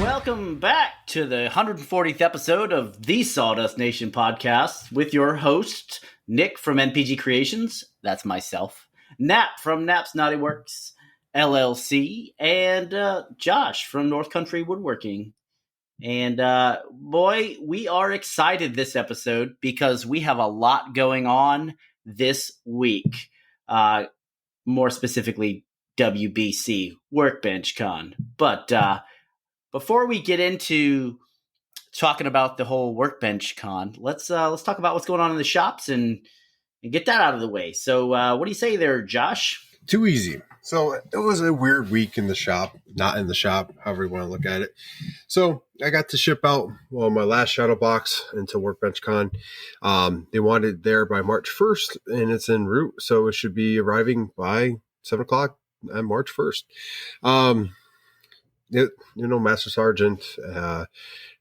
Welcome back to the 140th episode of the Sawdust Nation podcast with your host, Nick from NPG Creations. That's myself. Nap from Nap's Naughty Works, LLC, and Josh from North Country Woodworking. And boy, we are excited this episode because we have a lot going on this week. More specifically, WBC, Workbench Con. But before we get into talking about the whole Workbench Con, let's talk about what's going on in the shops and get that out of the way. So what do you say there, Josh? Too easy. So it was a weird week in the shop, not in the shop, however you want to look at it. So I got to ship out my last shuttle box into Workbench Con. They wanted it there by March 1st, and it's en route, so it should be arriving by 7 o'clock on March 1st. Master Sergeant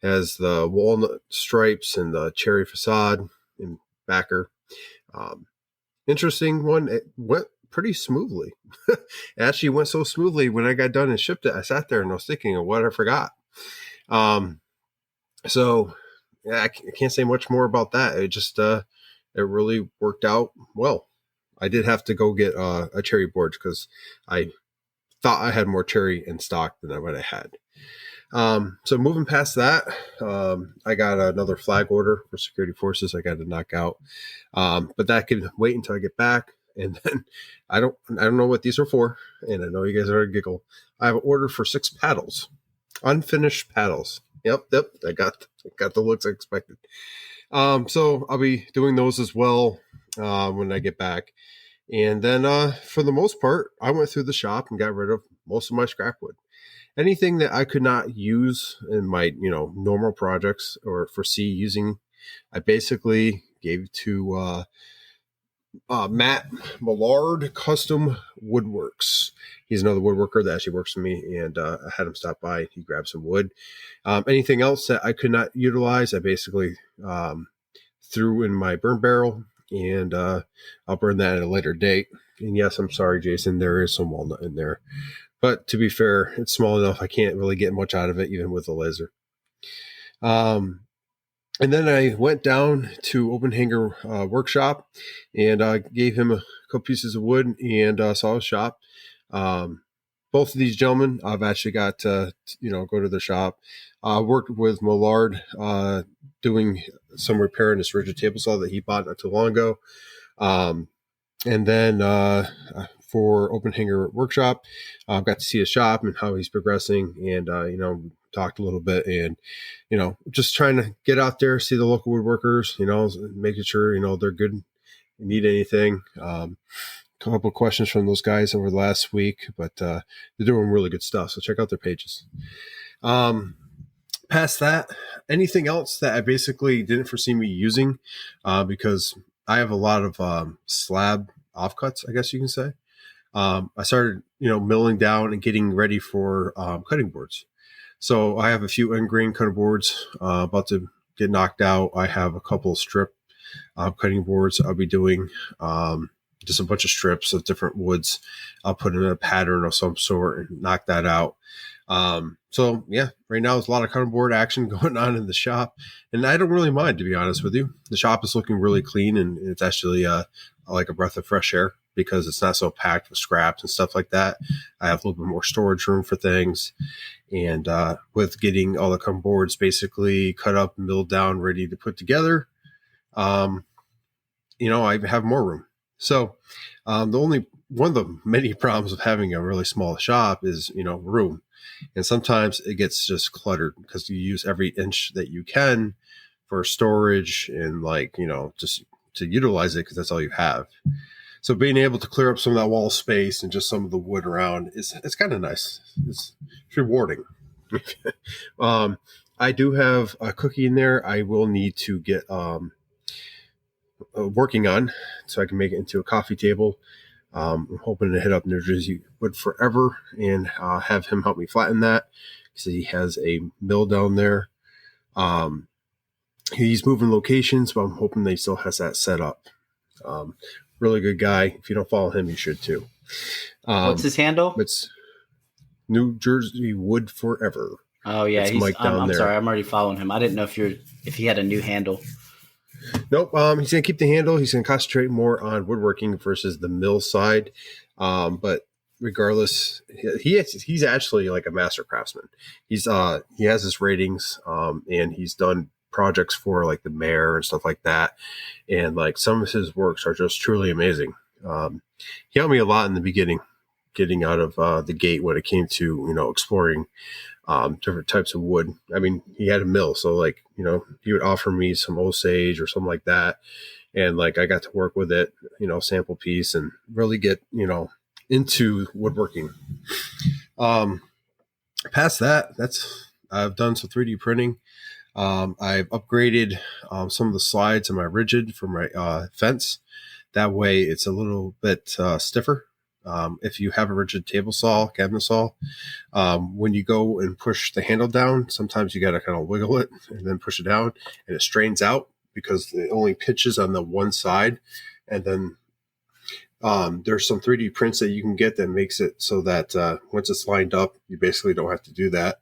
has the walnut stripes and the cherry facade and backer. Interesting one. It went pretty smoothly. It actually went so smoothly when I got done and shipped it. I sat there and I was thinking of what I forgot. So yeah, I can't say much more about that. It just it really worked out well. I did have to go get a cherry board because I thought I had more cherry in stock than what I had. So moving past that, I got another flag order for security forces I got to knock out. But that can wait until I get back. And then I don't know what these are for. And I know you guys are going to giggle. I have an order for 6 paddles, unfinished paddles. Yep. I got the looks I expected. So I'll be doing those as well when I get back. And then for the most part, I went through the shop and got rid of most of my scrap wood. Anything that I could not use in my normal projects or foresee using, I basically gave to Matt Millard Custom Woodworks. He's another woodworker that actually works for me, and I had him stop by. He grabbed some wood. Anything else that I could not utilize, I basically threw in my burn barrel, and I'll burn that at a later date. And yes, I'm sorry, Jason, there is some walnut in there. But to be fair, it's small enough I can't really get much out of it, even with a laser. And then I went down to Open Hanger Workshop and gave him a couple pieces of wood and saw his shop. Both of these gentlemen, I've actually got to go to the shop. Worked with Millard doing some repair in this rigid table saw that he bought not too long ago. And then for Open Hanger Workshop, I've got to see his shop and how he's progressing, and talked a little bit, and just trying to get out there, see the local woodworkers, making sure they're good, need anything. A couple of questions from those guys over the last week, but they're doing really good stuff, so check out their pages. Past that, anything else that I basically didn't foresee me using, because I have a lot of slab offcuts, I guess you can say. I started, milling down and getting ready for cutting boards. So I have a few end grain cutting boards about to get knocked out. I have a couple of strip cutting boards I'll be doing, just a bunch of strips of different woods. I'll put in a pattern of some sort and knock that out. So yeah, right now there's a lot of cutting board action going on in the shop, and I don't really mind, to be honest with you. The shop is looking really clean, and it's actually like a breath of fresh air because it's not so packed with scraps and stuff like that. I have a little bit more storage room for things, and with getting all the cutting boards basically cut up, milled down, ready to put together, I have more room. So the only one of the many problems of having a really small shop is room. And sometimes it gets just cluttered because you use every inch that you can for storage and just to utilize it because that's all you have. So being able to clear up some of that wall space and just some of the wood around it's kind of nice. It's rewarding. I do have a cookie in there. I will need to get working on so I can make it into a coffee table. I'm hoping to hit up New Jersey Wood Forever and have him help me flatten that because he has a mill down there. He's moving locations, but I'm hoping that he still has that set up. Really good guy. If you don't follow him, you should too. What's his handle? It's New Jersey Wood Forever. Oh yeah, It's Mike down I'm there. sorry, I'm already following him. I didn't know if he had a new handle. Nope. He's going to keep the handle. He's going to concentrate more on woodworking versus the mill side. But regardless, he's actually like a master craftsman. He has his ratings, and he's done projects for like the mayor and stuff like that. And like some of his works are just truly amazing. He helped me a lot in the beginning, getting out of the gate when it came to, exploring different types of wood. I mean, he had a mill, so like, he would offer me some Osage or something like that. And like, I got to work with it, sample piece and really get, into woodworking. Past that, I've done some 3D printing. I've upgraded some of the slides in my rigid for my fence. That way it's a little bit stiffer. If you have a rigid table saw, cabinet saw, when you go and push the handle down, sometimes you got to kind of wiggle it and then push it down, and it strains out because it only pitches on the one side. And then there's some 3D prints that you can get that makes it so that once it's lined up, you basically don't have to do that.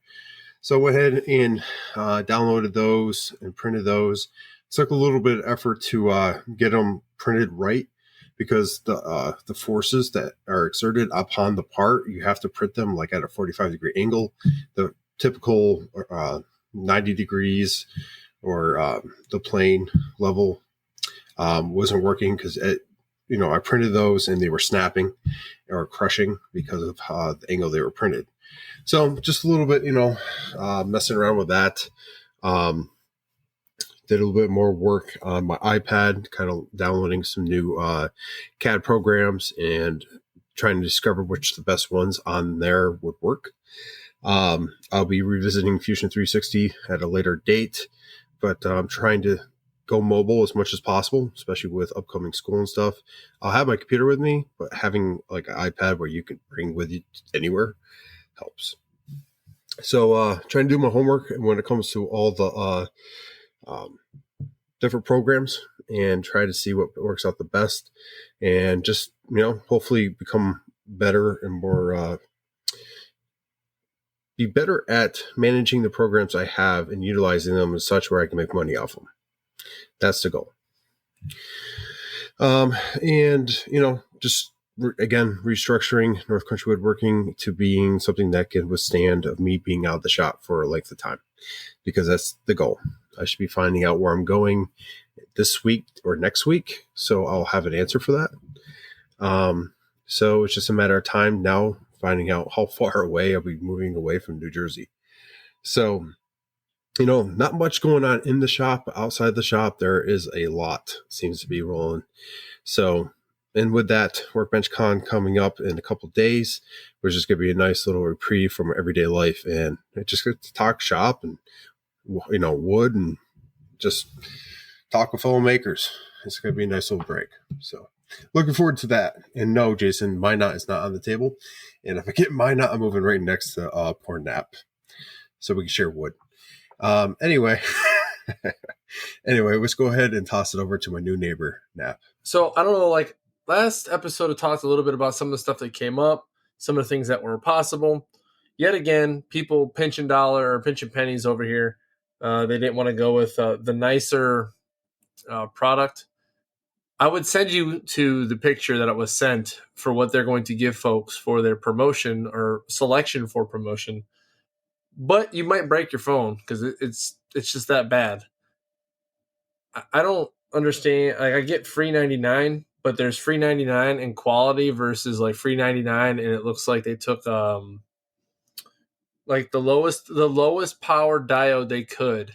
So I went ahead and downloaded those and printed those. It took a little bit of effort to get them printed right, because the forces that are exerted upon the part, you have to print them like at a 45-degree angle. The typical 90 degrees or the plane level wasn't working because I printed those and they were snapping or crushing because of the angle they were printed. So just a little bit, messing around with that. Did a little bit more work on my iPad, kind of downloading some new CAD programs and trying to discover which the best ones on there would work. I'll be revisiting Fusion 360 at a later date, but I'm trying to go mobile as much as possible, especially with upcoming school and stuff. I'll have my computer with me, but having like an iPad where you can bring with you anywhere helps. So trying to do my homework when it comes to all the different programs and try to see what works out the best, and just, hopefully become better and more, be better at managing the programs I have and utilizing them as such where I can make money off them. That's the goal. And, just again, restructuring North Country Woodworking to being something that can withstand of me being out of the shop for a length of time, because that's the goal. I should be finding out where I'm going this week or next week, so I'll have an answer for that. So it's just a matter of time now, finding out how far away I'll be moving away from New Jersey. So, not much going on in the shop, but outside the shop, there is a lot seems to be rolling. So, and with that, Workbench Con coming up in a couple of days, which is going to be a nice little reprieve from everyday life, and just get to talk shop and, wood and just talk with fellow makers. It's going to be a nice little break. So looking forward to that. And no, Jason, my knot is not on the table. And if I get my knot, I'm moving right next to poor Nap, so we can share wood. Anyway, let's go ahead and toss it over to my new neighbor, Nap. So I don't know, like last episode, I talked a little bit about some of the stuff that came up, some of the things that were possible. Yet again, people pinching dollar or pinching pennies over here. They didn't want to go with the nicer product. I would send you to the picture that it was sent for what they're going to give folks for their promotion or selection for promotion. But you might break your phone because it's just that bad. I don't understand. Like, I get free 99, but there's free 99 in quality versus like free 99, and it looks like they took like the lowest power diode they could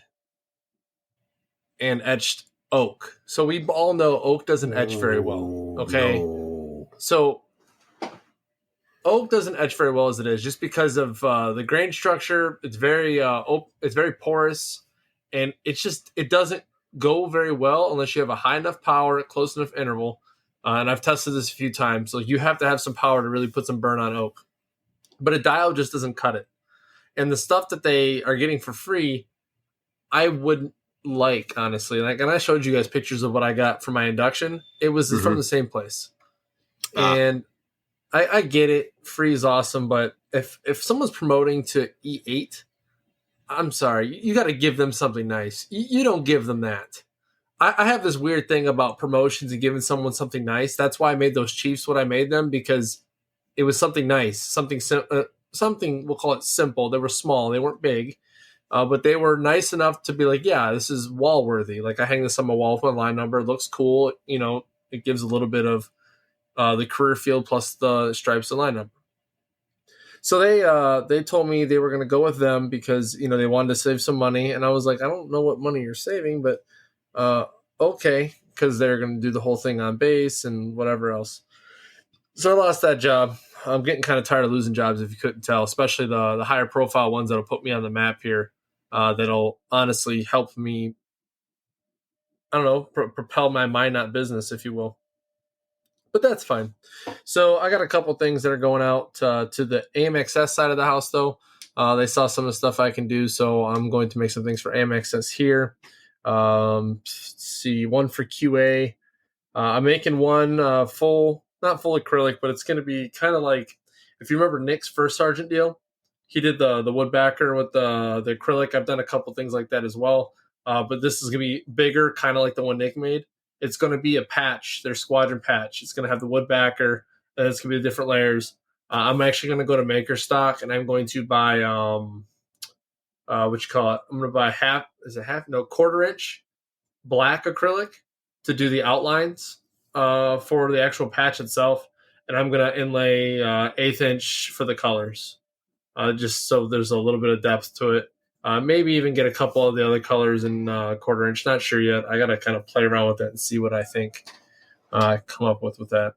and etched oak. So we all know oak doesn't etch very well. Okay. No. So oak doesn't etch very well as it is, just because of the grain structure. It's very porous, and it doesn't go very well unless you have a high enough power, close enough interval. And I've tested this a few times. So you have to have some power to really put some burn on oak. But a diode just doesn't cut it. And the stuff that they are getting for free, I wouldn't like, honestly. Like, and I showed you guys pictures of what I got for my induction. It was from the same place. And I get it. Free is awesome. But if someone's promoting to E8, I'm sorry, you got to give them something nice. You don't give them that. I have this weird thing about promotions and giving someone something nice. That's why I made those Chiefs what I made them, because it was something nice, something we'll call it simple. They were small, they weren't big, but they were nice enough to be like, yeah, this is wall worthy. Like I hang this on my wall with my line number. It looks cool. You know, it gives a little bit of the career field plus the stripes and line number. So they told me they were going to go with them because they wanted to save some money, and I was like, I don't know what money you're saving, but okay, because they're going to do the whole thing on base and whatever else. So I lost that job. I'm getting kind of tired of losing jobs, if you couldn't tell, especially the higher profile ones that'll put me on the map here. That'll honestly help me, I don't know, propel my Minot business, if you will. But that's fine. So I got a couple things that are going out to the AMXS side of the house, though. They saw some of the stuff I can do, so I'm going to make some things for AMXS here. Let's see, one for QA. I'm making one not full acrylic, but it's going to be kind of like, if you remember Nick's first Sergeant deal, he did the wood backer with the acrylic. I've done a couple things like that as well, but this is going to be bigger, kind of like the one Nick made. It's going to be a patch, their squadron patch. It's going to have the wood backer, and it's going to be the different layers. I'm actually going to go to Maker Stock, and I'm going to buy what you call it? I'm going to buy quarter inch black acrylic to do the outlines for the actual patch itself, and I'm going to inlay 1/8 inch for the colors, just so there's a little bit of depth to it. Maybe even get a couple of the other colors in quarter inch. Not sure yet. I got to kind of play around with it and see what I think I come up with that.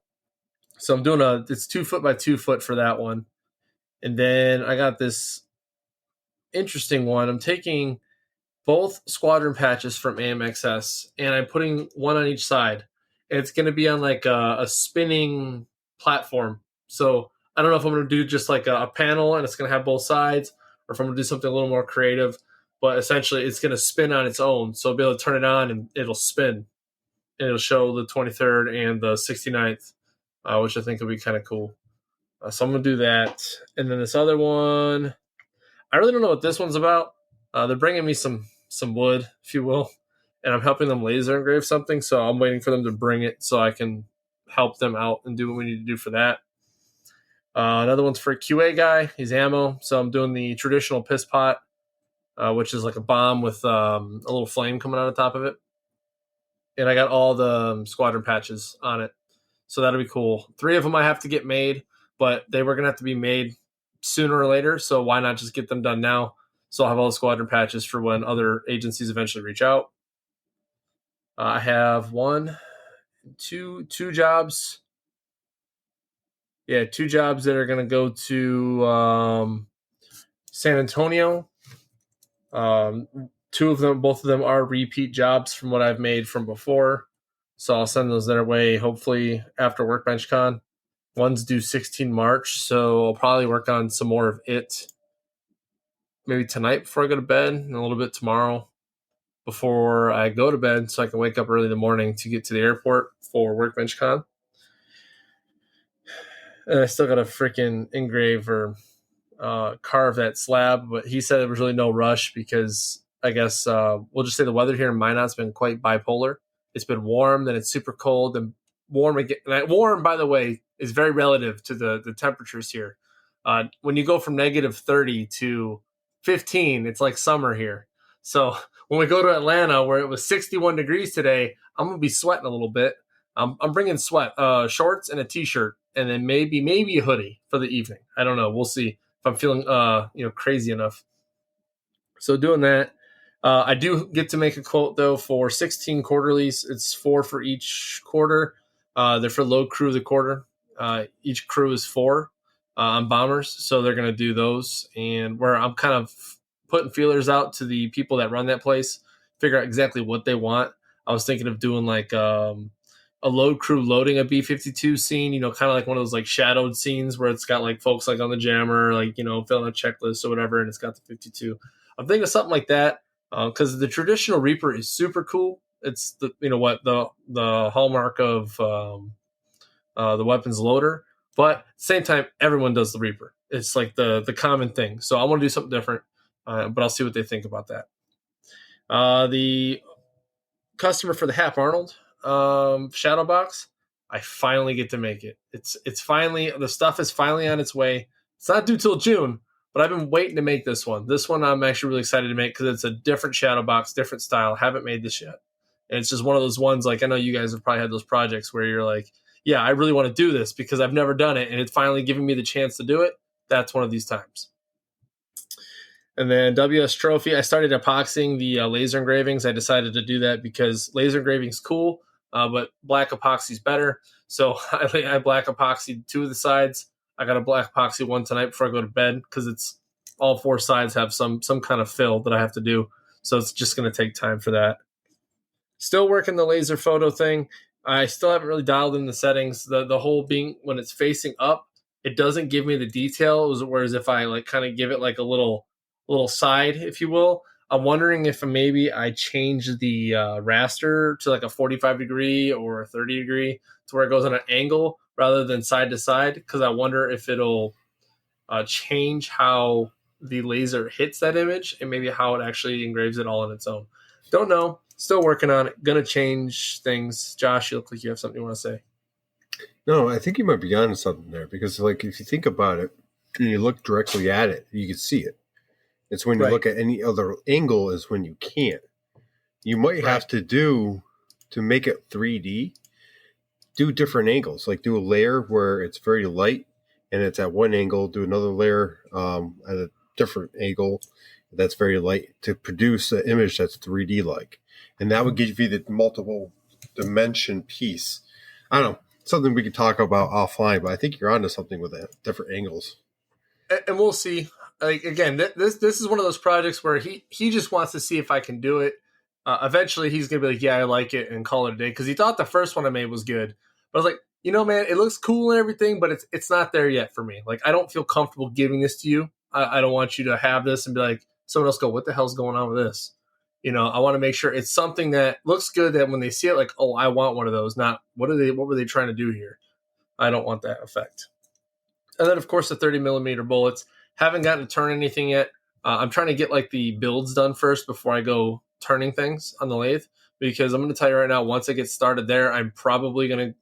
So I'm doing it's 2 foot by 2 foot for that one. And then I got this interesting one. I'm taking both squadron patches from AMXS, and I'm putting one on each side. And it's going to be on like a spinning platform. So I don't know if I'm going to do just like a panel and it's going to have both sides, or if I'm going to do something a little more creative. But essentially, it's going to spin on its own. So I'll be able to turn it on and it'll spin. And it'll show the 23rd and the 69th, which I think will be kind of cool. So I'm going to do that. And then this other one, I really don't know what this one's about. They're bringing me some wood, if you will, and I'm helping them laser engrave something. So I'm waiting for them to bring it so I can help them out and do what we need to do for that. Another one's for a QA guy. He's ammo. So I'm doing the traditional piss pot, which is like a bomb with a little flame coming out of the top of it. And I got all the squadron patches on it. So that'll be cool. 3 of them I have to get made, but they were going to have to be made sooner or later. So why not just get them done now? So I'll have all the squadron patches for when other agencies eventually reach out. I have two jobs. Yeah, 2 jobs that are going to go to San Antonio. 2 of them, both of them are repeat jobs from what I've made from before. So I'll send those their way, hopefully after Workbench Con. One's due 16 March, so I'll probably work on some more of it maybe tonight before I go to bed, and a little bit tomorrow before I go to bed, so I can wake up early in the morning to get to the airport for Workbench Con. And I still got to freaking engrave or carve that slab, but he said there was really no rush because I guess we'll just say the weather here in Minot's been quite bipolar. It's been warm, then it's super cold, then warm again. And warm, by the way, is very relative to the temperatures here. When you go from -30 to 15, it's like summer here. So when we go to Atlanta, where it was 61 degrees today, I'm going to be sweating a little bit. I'm bringing shorts and a t-shirt, and then maybe a hoodie for the evening. I don't know. We'll see if I'm feeling crazy enough. So doing that. I do get to make a quote, though, for 16 quarterlies. It's 4 for each quarter. They're for load crew of the quarter. Each crew is 4 on bombers, so they're going to do those. And where I'm kind of putting feelers out to the people that run that place, figure out exactly what they want. I was thinking of doing like a load crew loading a B-52 scene, kind of like one of those like shadowed scenes where it's got like folks like on the jammer, like, filling a checklist or whatever, and it's got the 52. I'm thinking of something like that. Because the traditional Reaper is super cool. It's the hallmark of the weapons loader. But at the same time, everyone does the Reaper. It's like the common thing. So I want to do something different. but I'll see what they think about that. The customer for the Hap Arnold shadow box, I finally get to make it. It's finally, the stuff is finally on its way. It's not due till June, but I've been waiting to make this one. This one I'm actually really excited to make because it's a different shadow box, different style. Haven't made this yet. And it's just one of those ones, like I know you guys have probably had those projects where you're like, yeah, I really want to do this because I've never done it, and it's finally giving me the chance to do it. That's one of these times. And then WS Trophy, I started epoxying the laser engravings. I decided to do that because laser engraving's cool, but black epoxy is better. So I black epoxied 2 of the sides. I got a black epoxy one tonight before I go to bed because it's all 4 sides have some kind of fill that I have to do. So it's just going to take time for that. Still working the laser photo thing. I still haven't really dialed in the settings. The whole being when it's facing up, it doesn't give me the detail. Whereas if I like kind of give it like a little side, if you will, I'm wondering if maybe I change the raster to like a 45 degree or a 30 degree to where it goes on an angle rather than side to side. Because I wonder if it'll change how the laser hits that image and maybe how it actually engraves it all on its own. Don't know. Still working on it. Gonna change things. Josh, you look like you have something you want to say. No, I think you might be onto something there because, like, if you think about it and you look directly at it, you can see it. It's when you look at any other angle is when you can't. You might have to make it 3D, do different angles. Like do a layer where it's very light and it's at one angle, do another layer at a different angle that's very light to produce an image that's 3D-like. And that would give you the multiple dimension piece. I don't know, something we could talk about offline, but I think you're onto something with that, different angles. And we'll see. Like again, this is one of those projects where he just wants to see if I can do it. Eventually, he's gonna be like, "Yeah, I like it," and call it a day because he thought the first one I made was good. But I was like, you know, man, it looks cool and everything, but it's not there yet for me. Like, I don't feel comfortable giving this to you. I don't want you to have this and be like, someone else go, "What the hell's going on with this?" You know, I want to make sure it's something that looks good. That when they see it, like, oh, I want one of those. Not what were they trying to do here? I don't want that effect. And then, of course, the 30 millimeter bullets. Haven't gotten to turn anything yet. I'm trying to get like the builds done first before I go turning things on the lathe, because I'm going to tell you right now, once I get started there, I'm probably going to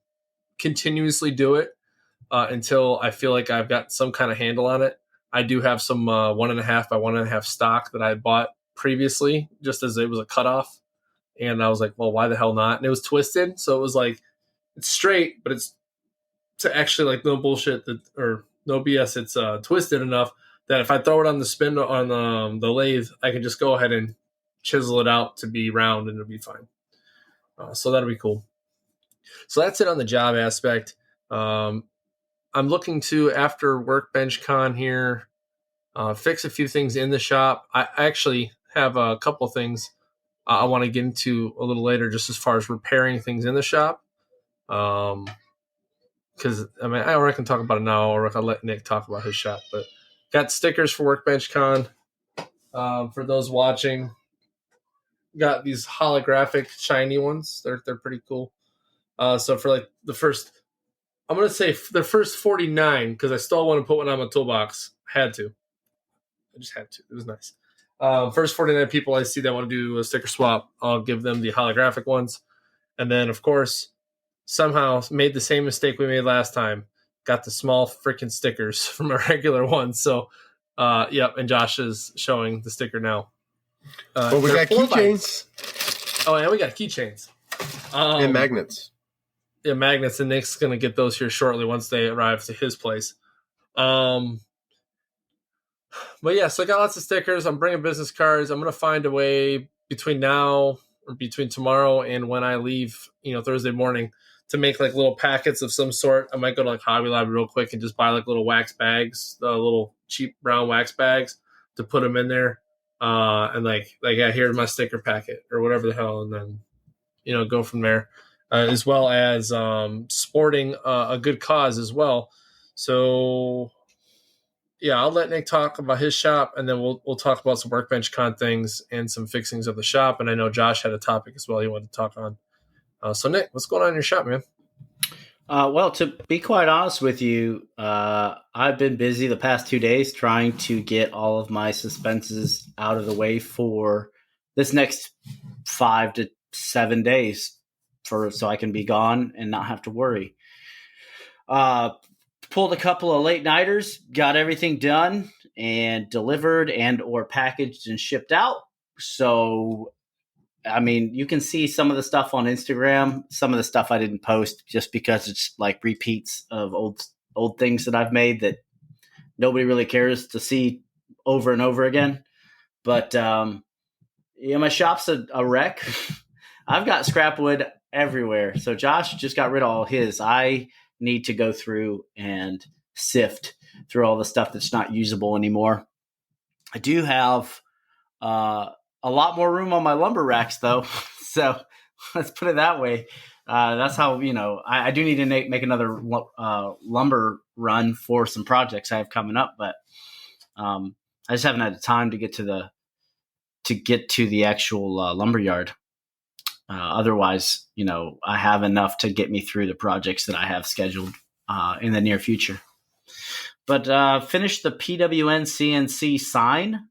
continuously do it until I feel like I've got some kind of handle on it. I do have some 1.5 by 1.5 stock that I bought previously just as it was a cutoff. And I was like, well, why the hell not? And it was twisted. So it was like, it's straight, but it's to actually like no bullshit or no BS. It's twisted enough that if I throw it on the spin on the lathe, I can just go ahead and chisel it out to be round and it'll be fine. So that'll be cool. So that's it on the job aspect. I'm looking to, after Workbench Con here, fix a few things in the shop. I actually have a couple of things I want to get into a little later, just as far as repairing things in the shop. Because I mean, I can talk about it now, or I'll let Nick talk about his shop. But got stickers for Workbench Con. For those watching, got these holographic shiny ones. They're pretty cool. So for like the first, I'm gonna say the first 49, because I still want to put one on my toolbox. I just had to. It was nice. First 49 people I see that want to do a sticker swap, I'll give them the holographic ones. And then, of course, somehow made the same mistake we made last time. Got the small freaking stickers from a regular one. So, yep. And Josh is showing the sticker now. Well, we got keychains. Oh, and we got keychains. And magnets. Yeah, magnets. And Nick's going to get those here shortly once they arrive to his place. But yeah, so I got lots of stickers. I'm bringing business cards. I'm going to find a way between now or between tomorrow and when I leave, Thursday morning, to make like little packets of some sort. I might go to like Hobby Lobby real quick and just buy like little wax bags, the little cheap brown wax bags to put them in there. And yeah, here's my sticker packet or whatever the hell. And then, go from there, as well as sporting a good cause as well. So yeah, I'll let Nick talk about his shop, and then we'll talk about some Workbench Con things and some fixings of the shop. And I know Josh had a topic as well he wanted to talk on. So Nick, what's going on in your shop, man? Well, to be quite honest with you, I've been busy the past 2 days trying to get all of my suspenses out of the way for this next 5 to 7 days, so I can be gone and not have to worry. Pulled a couple of late nighters, got everything done and delivered and or packaged and shipped out. So I mean, you can see some of the stuff on Instagram. Some of the stuff I didn't post just because it's like repeats of old things that I've made that nobody really cares to see over and over again. But yeah, my shop's a wreck. I've got scrap wood everywhere. So Josh just got rid of all his. I need to go through and sift through all the stuff that's not usable anymore. I do have a lot more room on my lumber racks, though. So let's put it that way. That's how, I do need to make another lumber run for some projects I have coming up, but I just haven't had the time to get to the actual lumber yard. Otherwise, I have enough to get me through the projects that I have scheduled in the near future. But finished the PWN CNC sign.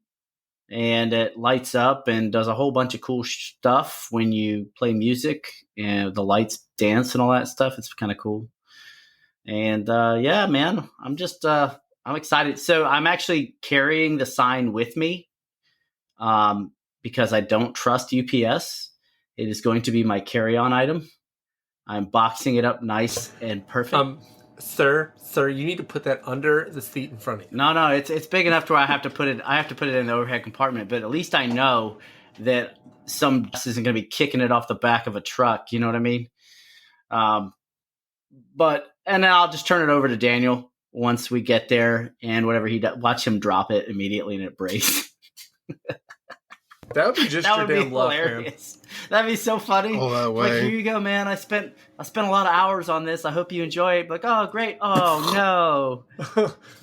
And it lights up and does a whole bunch of cool stuff when you play music, and the lights dance and all that stuff. It's kind of cool. And yeah, man, I'm excited. So I'm actually carrying the sign with me because I don't trust UPS. It is going to be my carry-on item. I'm boxing it up nice and perfect. Sir, you need to put that under the seat in front of you. No, it's big enough to where I have to put it in the overhead compartment, but at least I know that some dust isn't going to be kicking it off the back of a truck. You know what I mean? And then I'll just turn it over to Daniel once we get there, and whatever he does, watch him drop it immediately and it breaks. That would be just that your would damn be luck, hilarious. Man. That'd be so funny. Oh, that way. Like, here you go, man. I spent a lot of hours on this. I hope you enjoy it. Like, oh, great. Oh no,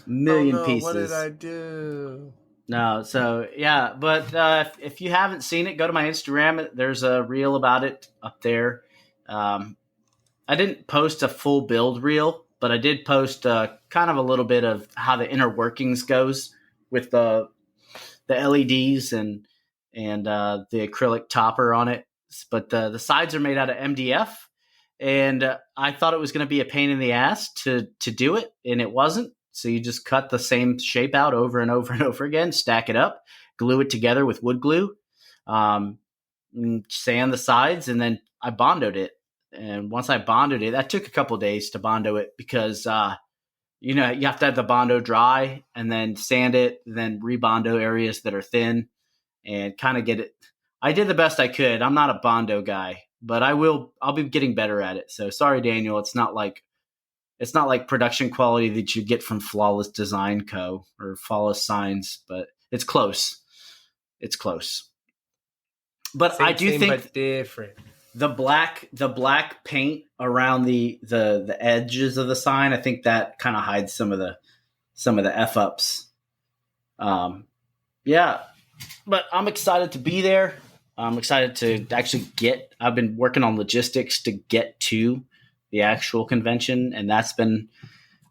million pieces. What did I do? No, so yeah, but if you haven't seen it, go to my Instagram. There's a reel about it up there. I didn't post a full build reel, but I did post kind of a little bit of how the inner workings goes with the LEDs and the acrylic topper on it. But the sides are made out of MDF, and I thought it was going to be a pain in the ass to do it, and it wasn't. So you just cut the same shape out over and over and over again, stack it up, glue it together with wood glue, sand the sides, and then I bondoed it. And once I bonded it, that took a couple of days to bondo it because you have to have the bondo dry and then sand it, and then rebondo areas that are thin and kind of get it. I did the best I could. I'm not a bondo guy, but I'll be getting better at it. So sorry, Daniel. It's not like production quality that you get from Flawless Design Co. or Flawless Signs, but it's close. It's close. But same, I do think but different. The black paint around the edges of the sign, I think that kind of hides some of the F ups. Yeah, but I'm excited to be there. I'm excited to actually I've been working on logistics to get to the actual convention, and that's been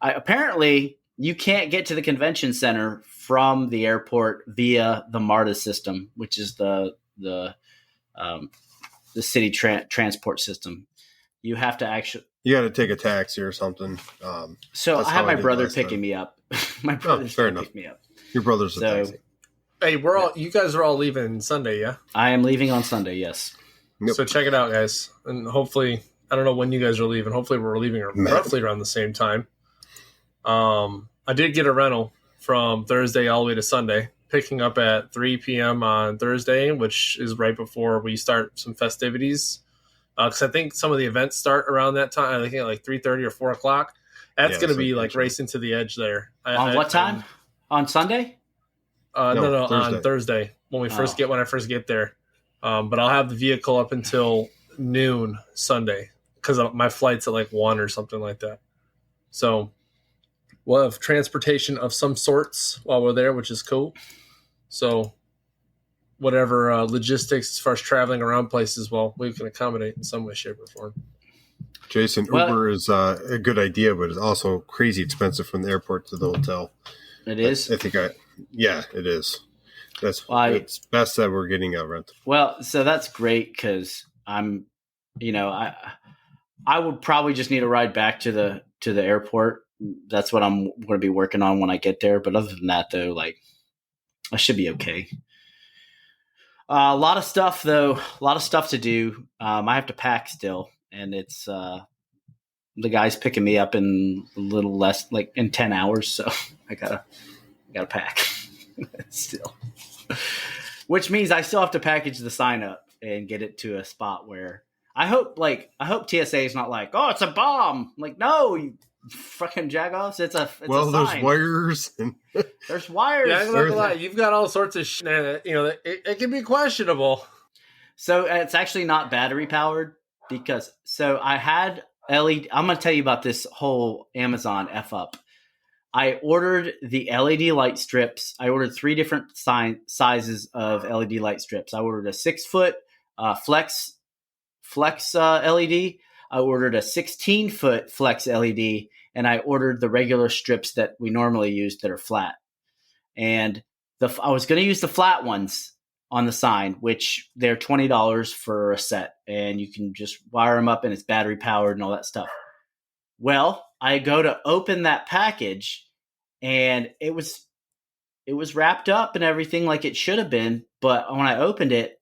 apparently you can't get to the convention center from the airport via the MARTA system, which is the city transport system. You have to you got to take a taxi or something. So I have my brother picking me up. My brother's going to pick me up. Your brother's a taxi. Hey, you guys are all leaving Sunday, yeah? I am leaving on Sunday, yes. Yep. So check it out, guys. And hopefully, I don't know when you guys are leaving. Hopefully we're leaving roughly around the same time. I did get a rental from Thursday all the way to Sunday, picking up at 3 p.m. on Thursday, which is right before we start some festivities. Because I think some of the events start around that time. I think at like 3:30 or 4 o'clock. That's going to be like racing to the edge there. On what time? On Sunday? No, on Thursday when I first get there. But I'll have the vehicle up until noon Sunday because my flight's at like 1 or something like that. So we'll have transportation of some sorts while we're there, which is cool. So whatever logistics as far as traveling around places, well, we can accommodate in some way, shape, or form. Jason, Well, Uber is a good idea, but it's also crazy expensive from the airport to the hotel. it is. Yeah, it is. Well, It's best that we're getting a rental. Well, so that's great because I'm, I would probably just need a ride back to the airport. That's what I'm going to be working on when I get there. But other than that, though, like I should be okay. A lot of stuff though, a lot of stuff to do. I have to pack still, and it's the guy's picking me up in a little less, like in 10 hours. So I gotta pack still. Which means I still have to package the sign up and get it to a spot where I hope TSA is not like, oh, it's a bomb. Like, no, you fucking jagoffs. It's a sign. There's wires. There's wires. Yeah, I'm not gonna lie. You've got all sorts of shit. It can be questionable. So it's actually not battery powered because I had LED. I'm going to tell you about this whole Amazon F up. I ordered the LED light strips. I ordered 3 different sizes of LED light strips. I ordered a 6-foot flex LED. I ordered a 16-foot flex LED, and I ordered the regular strips that we normally use that are flat. And I was going to use the flat ones on the sign, which they're $20 for a set, and you can just wire them up, and it's battery powered and all that stuff. Well, I go to open that package, and it was wrapped up and everything like it should have been. But when I opened it,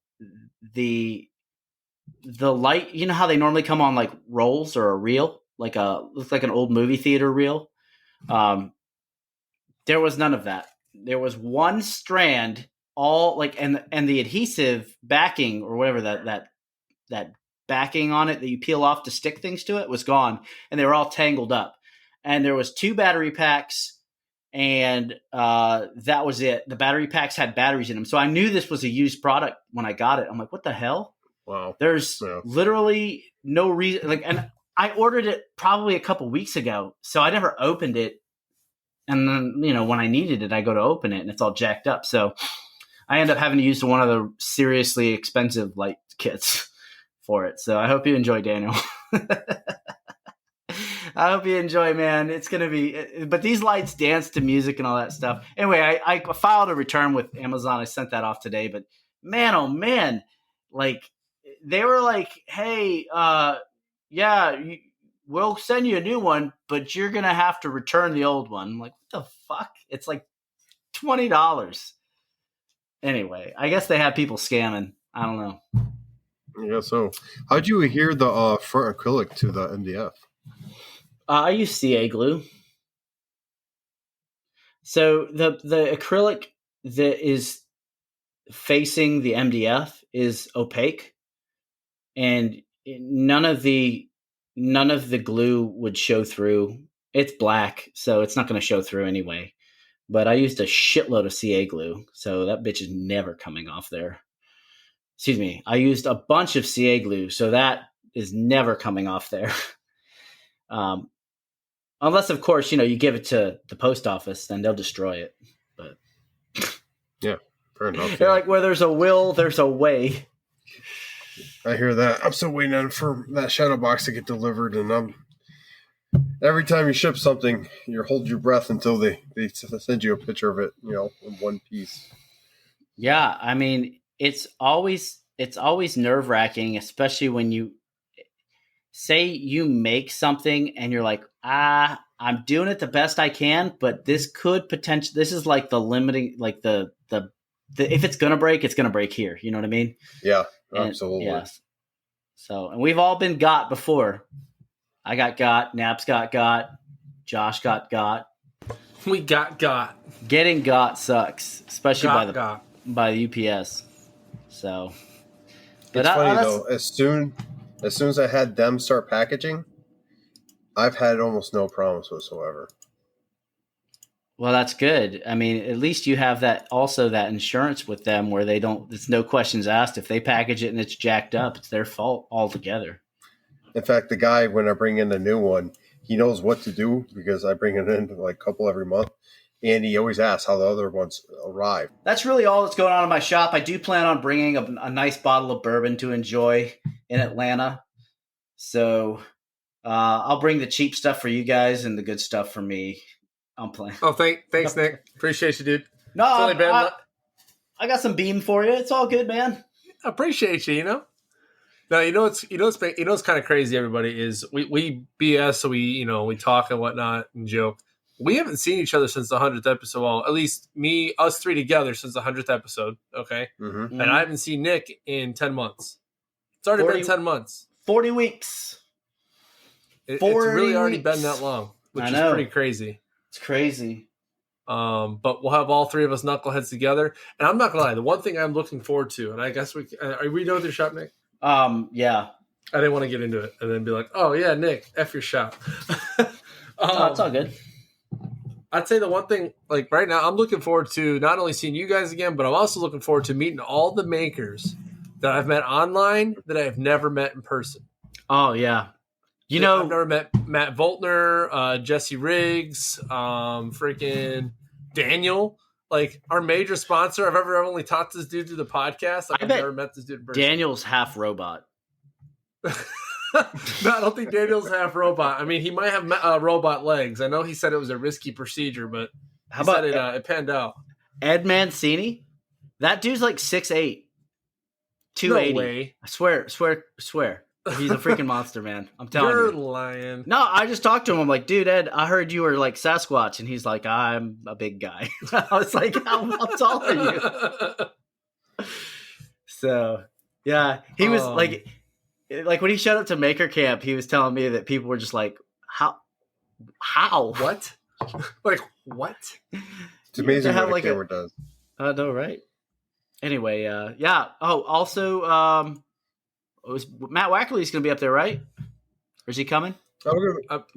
the light, you know how they normally come on like rolls or a reel, looks like an old movie theater reel. There was none of that. There was one strand, all like, and the adhesive backing or whatever that backing on it that you peel off to stick things to it was gone, and they were all tangled up. And there was 2 battery packs, and that was it. The battery packs had batteries in them, so I knew this was a used product when I got it. I'm like, what the hell? Wow. There's literally no reason. Like, and I ordered it probably a couple weeks ago, so I never opened it. And then, when I needed it, I go to open it, and it's all jacked up. So I end up having to use one of the seriously expensive light kits for it. So I hope you enjoy, Daniel. I hope you enjoy, man. It's going to be, but these lights dance to music and all that stuff. Anyway, I filed a return with Amazon. I sent that off today, but man, oh man, like they were like, hey, we'll send you a new one, but you're going to have to return the old one. I'm like, what the fuck? It's like $20. Anyway, I guess they have people scamming. I don't know. Yeah, so how'd you adhere the front acrylic to the MDF? I use CA glue. So the acrylic that is facing the MDF is opaque, and none of the glue would show through. It's black, so it's not going to show through anyway. But I used a shitload of CA glue, so that bitch is never coming off there. Excuse me. I used a bunch of CA glue, so that is never coming off there. Unless, of course, you give it to the post office, then they'll destroy it. But yeah, fair enough. They're like, where there's a will, there's a way. I hear that. I'm still waiting on for that shadow box to get delivered, and every time you ship something, you hold your breath until they send you a picture of it, in one piece. Yeah, I mean, it's always nerve-wracking, especially when you say you make something and you're like, I'm doing it the best I can, but this could potentially, this is like the limiting, like the if it's going to break, it's going to break here. You know what I mean? Yeah, absolutely. Yes. So, and we've all been got before. I got, Naps got, Josh got. We got. Getting got sucks, especially by the UPS. So, but it's funny though. As soon as I had them start packaging, I've had almost no problems whatsoever. Well, that's good. I mean, at least you have that insurance with them where it's no questions asked. If they package it and it's jacked up, it's their fault altogether. In fact, the guy, when I bring in a new one, he knows what to do because I bring it in like a couple every month. And he always asks how the other ones arrive. That's really all that's going on in my shop. I do plan on bringing a nice bottle of bourbon to enjoy in Atlanta. So I'll bring the cheap stuff for you guys and the good stuff for me. I'm playing. Oh, thanks, Nick. Appreciate you, dude. No, I I got some beam for you. It's all good, man. appreciate you. You know. Now what's kind of crazy. Everybody is we BS, so we talk and whatnot and joke. We haven't seen each other since the 100th episode. Well, at least us three together since the 100th episode. Okay, Mm-hmm. and I haven't seen Nick in 10 months. It's already been 10 months. 40 weeks. It's 40 really already weeks. been that long, which I is know. pretty crazy. It's crazy. But we'll have all three of us knuckleheads together. And I'm not gonna lie, the one thing I'm looking forward to, and I guess are we done with your shop, Nick? Yeah. I didn't want to get into it and then be like, oh yeah, Nick, F your shop. No, it's all good. I'd say the one thing, like right now, I'm looking forward to not only seeing you guys again, but I'm also looking forward to meeting all the makers that I've met online that I have never met in person. Oh, yeah. I've never met Matt Voltner, Jesse Riggs, freaking Daniel, like our major sponsor. I've ever only talked to this dude through the podcast. Like, I've never met this dude in person. Daniel's half robot. No, I don't think Daniel's half robot. I mean, he might have robot legs. I know he said it was a risky procedure, but How about it panned out. Ed Mancini? That dude's like 6'8", 280. No way. I swear. He's a freaking monster, man. I'm telling You're you. lying. No, I just talked to him. I'm like, dude, Ed, I heard you were like Sasquatch. And he's like, I'm a big guy. I was like, how tall are you? So, yeah. He was like when he showed up to Maker Camp, he was telling me that people were just like, how? What? Like, what? It's amazing have what like a camera does. I know, right? Anyway, yeah. Oh, also, Matt Wackerly's going to be up there, right? Or is he coming? I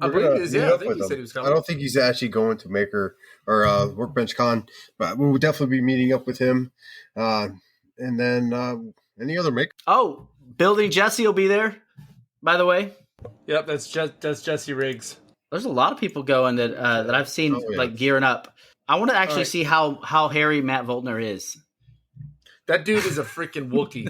believe he is. Yeah, I think he said he was coming. I don't think he's actually going to Maker or Workbench Con, but we'll definitely be meeting up with him. And then any other maker? Oh, Building Jesse will be there, by the way. Yep, that's Jesse Riggs. There's a lot of people going that I've seen like gearing up. I want to actually see how hairy Matt Voltner is. That dude is a freaking Wookiee.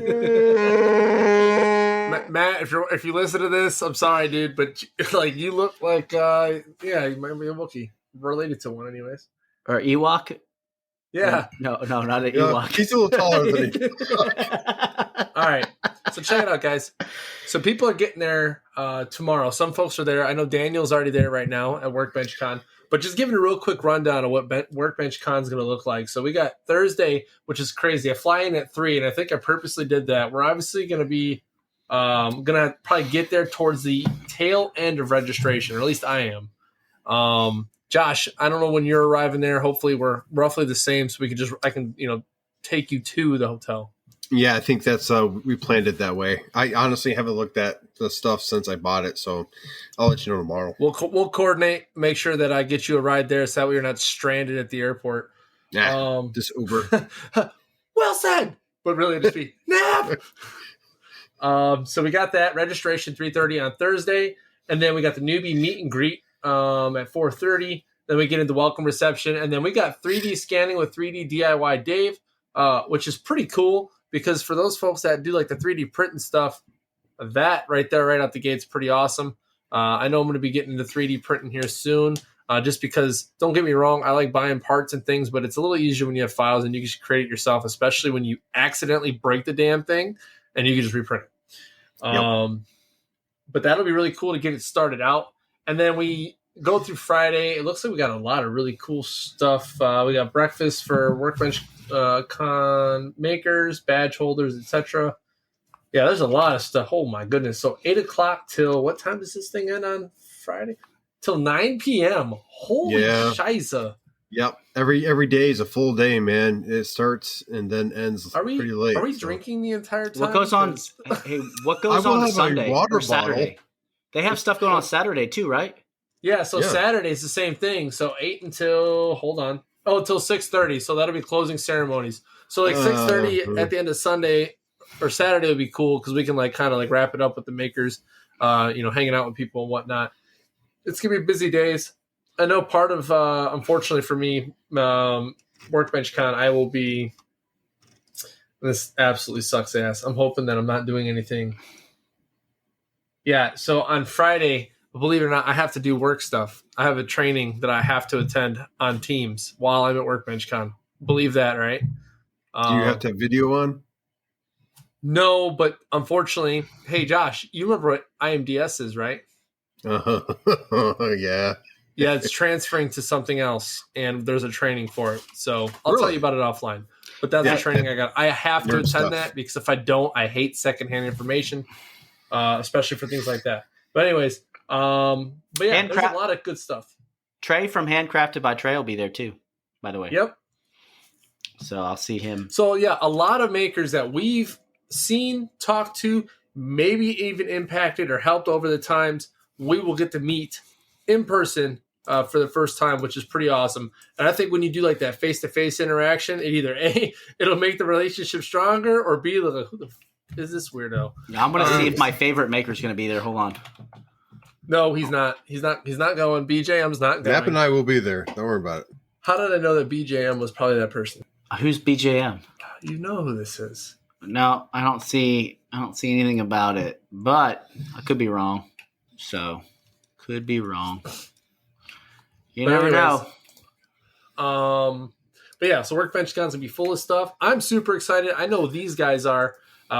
Matt, if you listen to this, I'm sorry, dude, but like you look like you might be a Wookiee, related to one, anyways. Or Ewok. Yeah. No, not an Ewok. He's a little taller than he. All right. So check it out, guys. So people are getting there tomorrow. Some folks are there. I know Daniel's already there right now at Workbench Con. But just giving a real quick rundown of what Workbench Con is going to look like. So we got Thursday, which is crazy. I fly in at 3, and I think I purposely did that. We're obviously going to be going to probably get there towards the tail end of registration, or at least I am. Josh, I don't know when you're arriving there. Hopefully we're roughly the same, so I can take you to the hotel. Yeah, I think that's we planned it that way. I honestly haven't looked at the stuff since I bought it, so I'll let you know tomorrow. We'll coordinate, make sure that I get you a ride there, so that way you're not stranded at the airport. Yeah, just Uber. Well said, but really just be nap. So we got that registration 3:30 on Thursday, and then we got the newbie meet and greet at 4:30. Then we get into welcome reception, and then we got 3D scanning with 3D DIY Dave, which is pretty cool. Because for those folks that do like the 3D print and stuff, that right there, right out the gate is pretty awesome. I know I'm going to be getting into 3D printing here soon, just because, don't get me wrong, I like buying parts and things, but it's a little easier when you have files and you can just create it yourself, especially when you accidentally break the damn thing and you can just reprint it. Yep. But that'll be really cool to get it started out. And then we go through Friday. It looks like we got a lot of really cool stuff. We got breakfast for Workbench Con makers, badge holders, etc. Yeah, there's a lot of stuff. Oh my goodness! So 8 o'clock till what time does this thing end on Friday? Till 9 p.m. Holy shiza! Yep, every day is a full day, man. It starts and then ends pretty late. Are we drinking the entire time? What goes on? Hey, what goes on Sunday or Saturday? They have stuff going on Saturday too, right? Yeah. So Saturday's the same thing. So 8 until until 6:30. So that'll be closing ceremonies. So like 6:30 at the end of Sunday or Saturday would be cool because we can like kind of like wrap it up with the makers, hanging out with people and whatnot. It's gonna be busy days. I know part of unfortunately for me, Workbench Con, I will be. This absolutely sucks ass. I'm hoping that I'm not doing anything. Yeah. So on Friday, But believe it or not, I have to do work stuff. I have a training that I have to attend on Teams while I'm at Workbench Con. Believe that, right? Do you have to have video on? No, but unfortunately, hey, Josh, you remember what IMDS is, right? Yeah. Yeah, it's transferring to something else, and there's a training for it. So I'll tell Really? you about it offline. But that's Yeah. the training I got. I have to Nerd attend stuff. that because if I don't, I hate secondhand information, especially for things like that. But anyways, but yeah, there's a lot of good stuff. Trey from Handcrafted by Trey will be there too, by the way. Yep. So I'll see him. So yeah, a lot of makers that we've seen, talked to, maybe even impacted or helped over the times, we will get to meet in person for the first time, which is pretty awesome. And I think when you do like that face-to-face interaction, it either A, it'll make the relationship stronger, or B, like, who the f is this weirdo? I'm going to see if my favorite maker is going to be there. Hold on. No, he's not. He's not going. BJM's not going. Nap and I will be there. Don't worry about it. How did I know that BJM was probably that person? Who's BJM? You know who this is. No, I don't see anything about it, but I could be wrong. So, could be wrong. You never know. But yeah, so Workbench Con's gonna be full of stuff. I'm super excited. I know these guys are.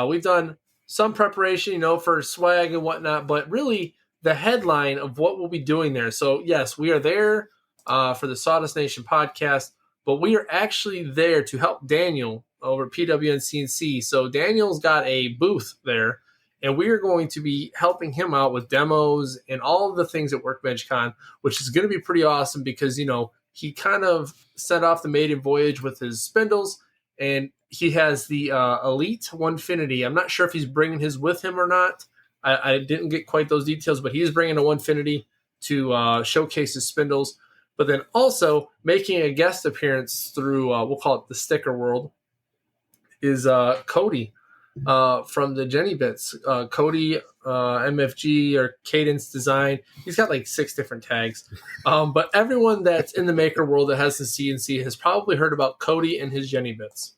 We've done some preparation, for swag and whatnot, but really the headline of what we'll be doing there. So yes, we are there for the Sawdust Nation podcast, but we are actually there to help Daniel over at PWNCNC. So Daniel's got a booth there, and we are going to be helping him out with demos and all of the things at Workbench Con, which is going to be pretty awesome because, he kind of set off the maiden voyage with his spindles, and he has the Elite Onefinity. I'm not sure if he's bringing his with him or not. I didn't get quite those details, but he is bringing a Onefinity to showcase his spindles. But then also making a guest appearance through, we'll call it the sticker world, is Cody from the Jenny Bits. Cody MFG or Cadence Design. He's got like 6 different tags. But everyone that's in the maker world that has the CNC has probably heard about Cody and his Jenny Bits.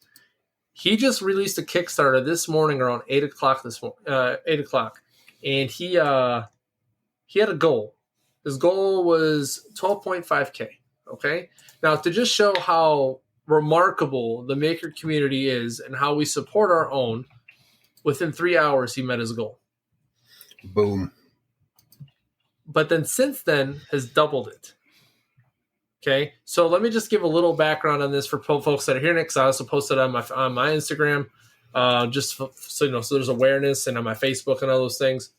He just released a Kickstarter this morning around 8 o'clock this morning. 8 o'clock. And he had a goal. His goal was 12.5K. Okay. Now, to just show how remarkable the maker community is and how we support our own, within 3 hours, he met his goal. Boom. But then since then has doubled it. Okay. So let me just give a little background on this for folks that are here next. I also posted on my Instagram, so there's awareness, and on my Facebook and all those things.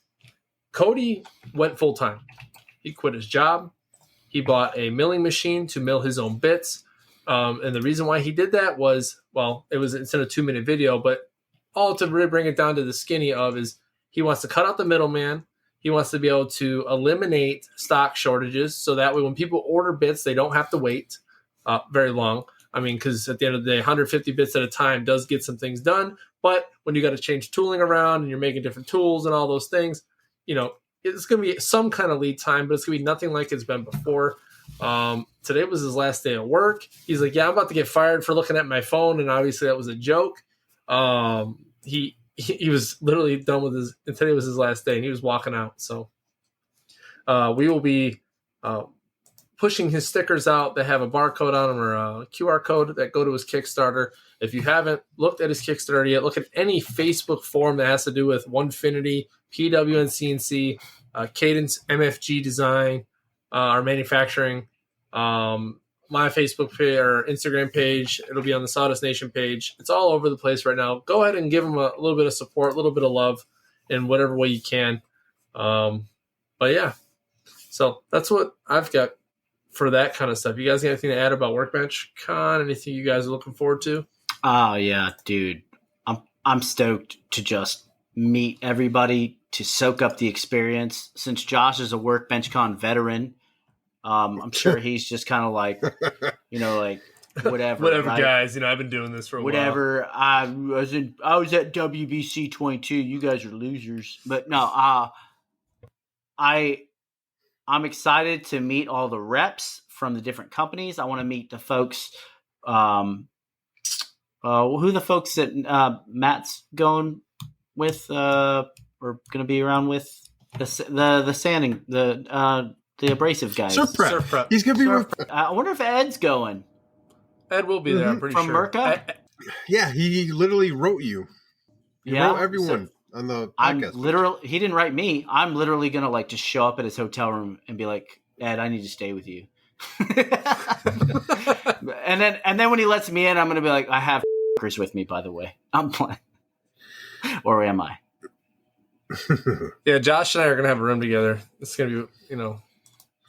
Cody went full time. He quit his job. He bought a milling machine to mill his own bits. And the reason why he did that was, it's in a 2-minute video, but all to really bring it down to the skinny of is he wants to cut out the middleman. He wants to be able to eliminate stock shortages so that way when people order bits, they don't have to wait very long. I mean, because at the end of the day, 150 bits at a time does get some things done. But when you got to change tooling around and you're making different tools and all those things, it's going to be some kind of lead time, but it's going to be nothing like it's been before. Today was his last day at work. He's like, yeah, I'm about to get fired for looking at my phone. And obviously that was a joke. He was literally done with and today was his last day and he was walking out. So, we will be, pushing his stickers out that have a barcode on them or a QR code that go to his Kickstarter. If you haven't looked at his Kickstarter yet, look at any Facebook forum that has to do with Onefinity, PWNCNC, Cadence MFG Design, our manufacturing, my Facebook page or Instagram page. It'll be on the Sawdust Nation page. It's all over the place right now. Go ahead and give them a little bit of support, a little bit of love in whatever way you can. But yeah, so that's what I've got for that kind of stuff. You guys got anything to add about Workbench Con? Anything you guys are looking forward to? Oh yeah, dude. I'm stoked to just meet everybody, to soak up the experience. Since Josh is a Workbench Con veteran, I'm sure he's just kind of like, whatever. Whatever, right? guys. I've been doing this for a while. Whatever. I was at WBC 22. You guys are losers. But no, I'm excited to meet all the reps from the different companies. I want to meet the folks. Who the folks that Matt's going with or going to be around with? The sanding, the abrasive guys. Surf prep. Surf prep. He's gonna be. Surf prep. I wonder if Ed's going Ed will be there. I'm pretty from sure. Merca. Yeah, he literally wrote you. He wrote everyone on the podcast. He didn't write me. I'm literally gonna like just show up at his hotel room and be like, Ed, I need to stay with you. and then when he lets me in, I'm gonna be like, I have with me, by the way. I'm playing. Or am I? Yeah, Josh and I are gonna have a room together. It's gonna be,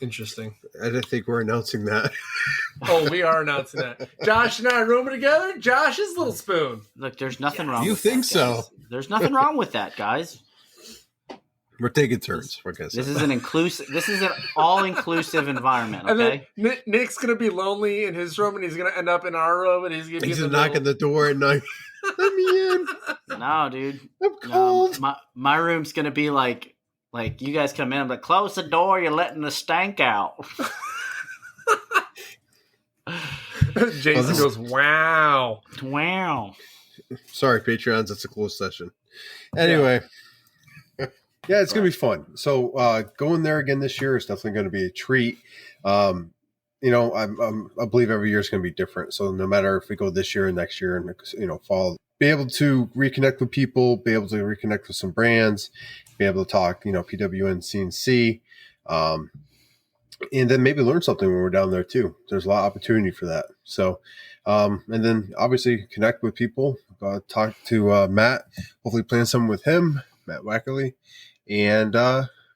interesting. I didn't think we're announcing that. Oh, we are announcing that. Josh and I are rooming together. Josh's little spoon. Look, there's nothing wrong. You with think that, so? guys. There's nothing wrong with that, guys. We're taking turns. This is an inclusive. This is an all-inclusive environment. Okay. And then Nick's gonna be lonely in his room, and he's gonna end up in our room, and he's gonna He's knocking the door at night. Let me in. No, dude. I'm cold. No, my room's gonna be like you guys come in. I'm like, close the door. You're letting the stank out. Jason goes, wow. Sorry, Patreons. It's a closed session. Anyway. Yeah, it's going to be fun. So going there again this year is definitely going to be a treat. I believe every year is going to be different. So no matter if we go this year and next year and, fall, be able to reconnect with people, be able to reconnect with some brands, be able to talk, PWN, CNC, and then maybe learn something when we're down there too. There's a lot of opportunity for that. So, and then obviously connect with people, talk to Matt, hopefully plan something with him, Matt Wackerly. And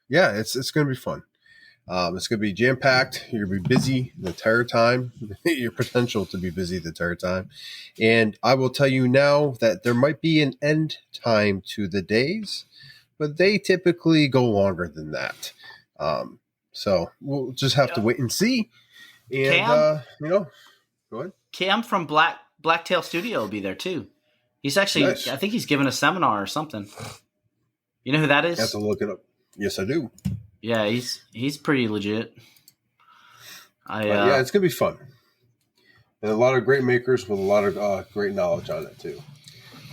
it's going to be fun. It's going to be jam packed. You're going to be busy the entire time. Your potential to be busy the entire time. And I will tell you now that there might be an end time to the days, but they typically go longer than that. So we'll just have to wait and see. And Cam, go ahead. Cam from Blacktail Studio will be there too. He's actually, nice. I think he's giving a seminar or something. You know who that is? I have to look it up. Yes, I do. Yeah, he's pretty legit. It's gonna be fun, and a lot of great makers with a lot of great knowledge on it too.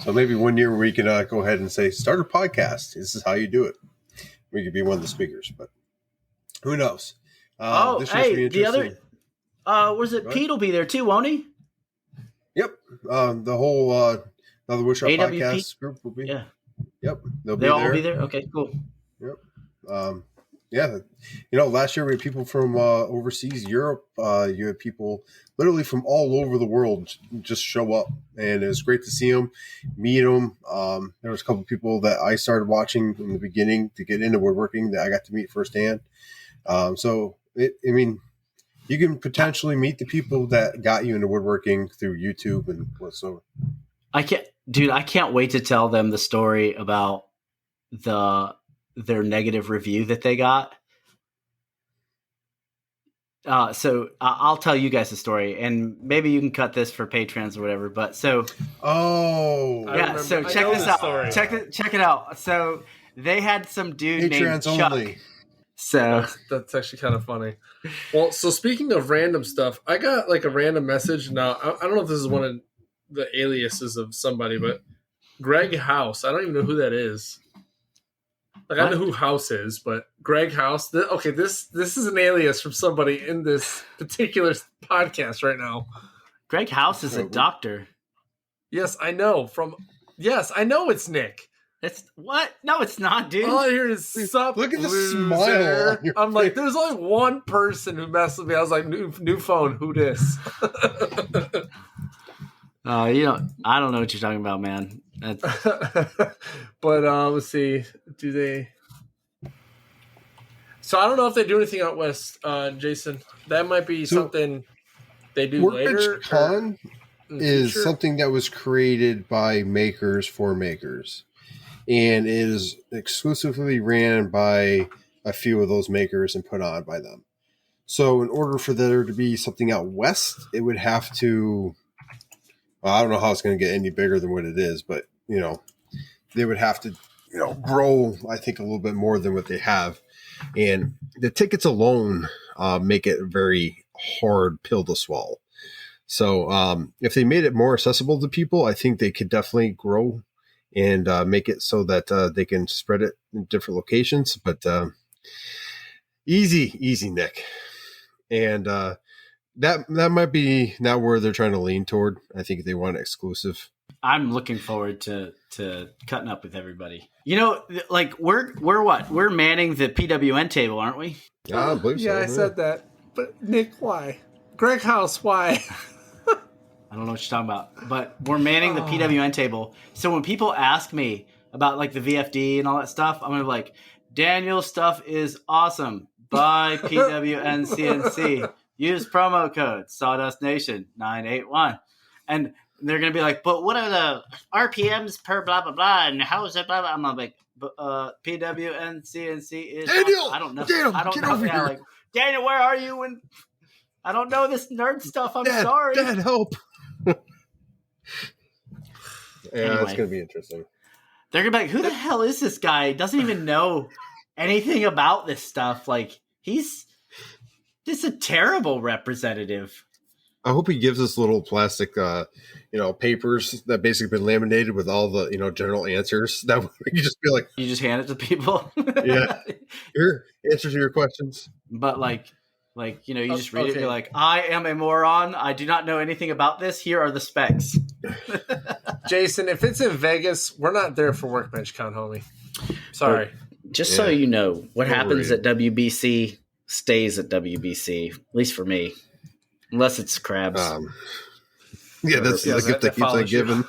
So maybe one year we can go ahead and say, start a podcast. This is how you do it. We could be one of the speakers, but who knows? The other, was it Pete will be there too, won't he? Yep. The whole Another Woodshop AWP? Podcast group will be. Yeah. Yep. They'll all be there? Okay, cool. Yep. Last year we had people from overseas, Europe. You had people literally from all over the world just show up, and it was great to see them, meet them. There was a couple of people that I started watching in the beginning to get into woodworking that I got to meet firsthand. You can potentially meet the people that got you into woodworking through YouTube and whatsoever. I can't wait to tell them the story about their negative review that they got. So I'll tell you guys the story, and maybe you can cut this for patrons or whatever. But so, check this out. Check it out. So they had some dude patrons named Chuck. Only. So that's actually kind of funny. Well, so speaking of random stuff, I got like a random message. Now I don't know if this is one of the aliases of somebody, but Greg House. I don't even know who that is. Like, I know who House is, but Greg House. This is an alias from somebody in this particular podcast right now. Greg House is a doctor. Yes, I know. I know it's Nick. It's what? No, it's not, dude. All I hear is sup. Look at the loser. smile. I'm like, there's only one person who messed with me. I was like, new phone. Who this? I don't know what you're talking about, man. But let's see. Do they? So I don't know if they do anything out west, Jason. That might be something they do later. Con is something that was created by makers for makers, and is exclusively ran by a few of those makers and put on by them. So in order for there to be something out west, it would have to. I don't know how it's going to get any bigger than what it is, but they would have to, grow, I think, a little bit more than what they have. And the tickets alone make it a very hard pill to swallow. So if they made it more accessible to people, I think they could definitely grow and make it so that they can spread it in different locations. But easy, Nick. And that might be not where they're trying to lean toward. I think they want exclusive. I'm looking forward to cutting up with everybody. You know, like we're what? We're manning the PWN table, aren't we? Yeah, I believe so. Yeah, I said that. But Nick, why? Greg House, why? I don't know what you're talking about, but we're manning the PWN table. So when people ask me about like the VFD and all that stuff, I'm gonna be like, Daniel's stuff is awesome. Buy PWN CNC. Use promo code Sawdust Nation 981, and they're gonna be like, but what are the RPMs per blah blah blah, and how is it blah blah? I'm like, PWN CNC is Daniel. awesome. I don't know. Daniel, I don't get know. over here. Like, Daniel, where are you? And I don't know this nerd stuff. I'm Dad, sorry. Dad, help. Anyway. It's gonna be interesting. They're gonna be like, who the hell is this guy? He doesn't even know anything about this stuff. Like, he's just a terrible representative. I hope he gives us little plastic, papers that basically been laminated with all the, general answers. That way we can just be like, You just hand it to people. yeah, here, answers to your questions. But you just read it and be like, I am a moron. I do not know anything about this. Here are the specs. Jason, if it's in Vegas, we're not there for Workbench Con, homie. Sorry. Just so you know, what happens worry. at WBC stays at WBC, at least for me. Unless it's crabs. That's the gift that keeps on giving.